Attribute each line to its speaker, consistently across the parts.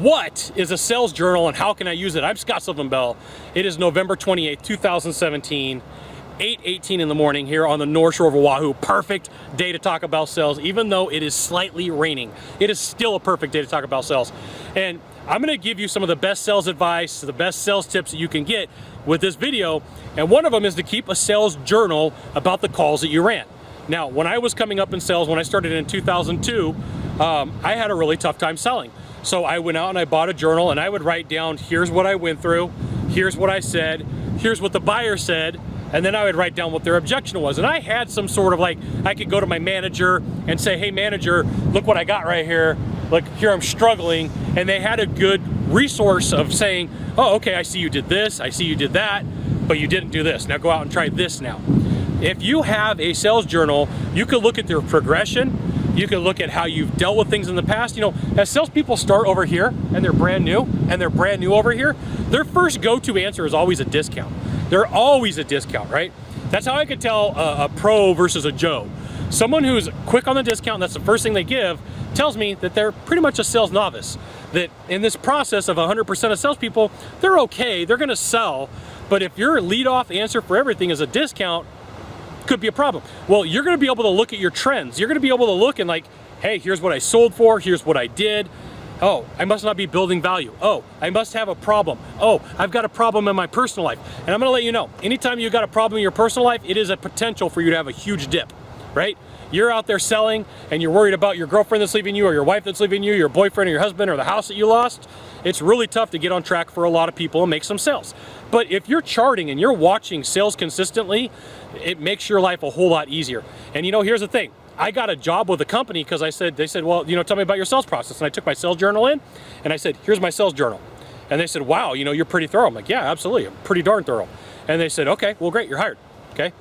Speaker 1: What is a sales journal and how can I use it? I'm Sylvan Bell. It is November 28th, 2017, 8:18 in the morning here on the North Shore of Oahu. Perfect day to talk about sales, even though it is slightly raining. It is still a perfect day to talk about sales. And I'm gonna give you some of the best sales advice, the best sales tips that you can get with this video. And one of them is to keep a sales journal about the calls that you ran. Now, when I was coming up in sales, when I started in 2002, I had a really tough time selling. So I went out and I bought a journal and I would write down, here's what I went through, here's what I said, here's what the buyer said, and then I would write down what their objection was. And I had some sort of like, I could go to my manager and say, hey manager, look what I got right here. Like here I'm struggling. And they had a good resource of saying, oh, okay, I see you did this, I see you did that, but you didn't do this. Now go out and try this now. If you have a sales journal, you can look at their progression. You can look at how you've dealt with things in the past. You know, as salespeople start over here and they're brand new over here, their first go-to answer is always a discount. They're always a discount, right? That's how I could tell a pro versus a Joe. Someone who's quick on the discount, and that's the first thing they give, tells me that they're pretty much a sales novice. That in this process of 100% of salespeople, they're okay, they're gonna sell, but if your lead-off answer for everything is a discount, could be a problem. Well, you're gonna be able to look at your trends. You're gonna be able to look and like, hey, here's what I sold for, here's what I did. Oh, I must not be building value. Oh, I must have a problem. Oh, I've got a problem in my personal life. And I'm gonna let you know, anytime you got a problem in your personal life, it is a potential for you to have a huge dip, right? You're out there selling and you're worried about your girlfriend that's leaving you or your wife that's leaving you, your boyfriend or your husband or the house that you lost. It's really tough to get on track for a lot of people and make some sales. But if you're charting and you're watching sales consistently, it makes your life a whole lot easier. And you know, here's the thing. I got a job with a company because they said, well, you know, tell me about your sales process. And I took my sales journal in and I said, here's my sales journal. And they said, wow, you know, you're pretty thorough. I'm like, yeah, absolutely. I'm pretty darn thorough. And they said, okay, well, great, you're hired. Okay.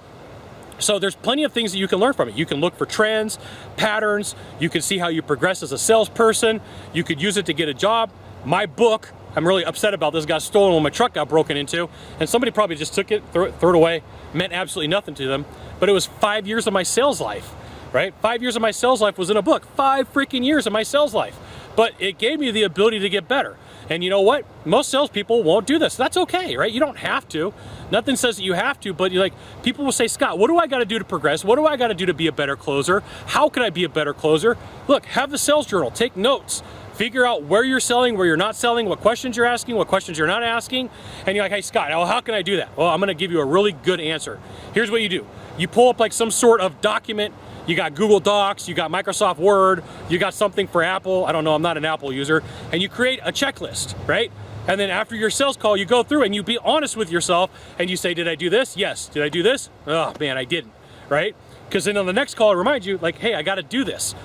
Speaker 1: So there's plenty of things that you can learn from it. You can look for trends, patterns. You can see how you progress as a salesperson. You could use it to get a job. My book, I'm really upset about this, got stolen when my truck got broken into, and somebody probably just took it, threw it away, meant absolutely nothing to them. But it was 5 years of my sales life, right? 5 years of my sales life was in a book. 5 freaking years of my sales life. But it gave me the ability to get better. And you know what? Most salespeople won't do this. That's okay, right? You don't have to. Nothing says that you have to, but you're like, people will say, Scott, what do I got to do to progress? What do I got to do to be a better closer? How can I be a better closer? Look, have the sales journal, take notes, figure out where you're selling, where you're not selling, what questions you're asking, what questions you're not asking. And you're like, hey, Scott, well, how can I do that? Well, I'm going to give you a really good answer. Here's what you do. You pull up like some sort of document. You got Google Docs, you got Microsoft Word, you got something for Apple. I don't know, I'm not an Apple user. And you create a checklist, right? And then after your sales call, you go through and you be honest with yourself and you say, did I do this? Yes. Did I do this? Oh man, I didn't, right? Because then on the next call, it reminds you like, hey, I got to do this.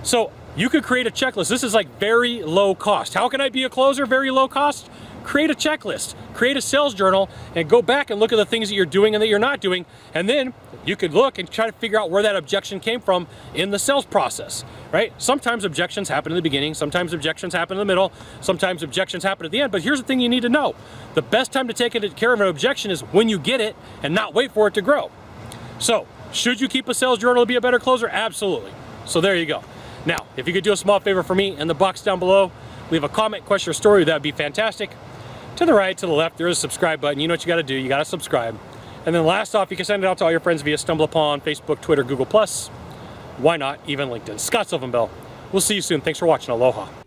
Speaker 1: So you could create a checklist. This is like very low cost. How can I be a closer? Very low cost. Create a checklist, create a sales journal, and go back and look at the things that you're doing and that you're not doing. And then you could look and try to figure out where that objection came from in the sales process, right? Sometimes objections happen in the beginning, sometimes objections happen in the middle, sometimes objections happen at the end. But here's the thing you need to know. The best time to take care of an objection is when you get it and not wait for it to grow. So should you keep a sales journal to be a better closer? Absolutely. So there you go. Now, if you could do a small favor for me in the box down below, leave a comment, question, or story, that would be fantastic. To the right, to the left, there is a subscribe button. You know what you got to do. You got to subscribe. And then last off, you can send it out to all your friends via StumbleUpon, Facebook, Twitter, Google+. Why not? Even LinkedIn. Sylvan Bell. We'll see you soon. Thanks for watching. Aloha.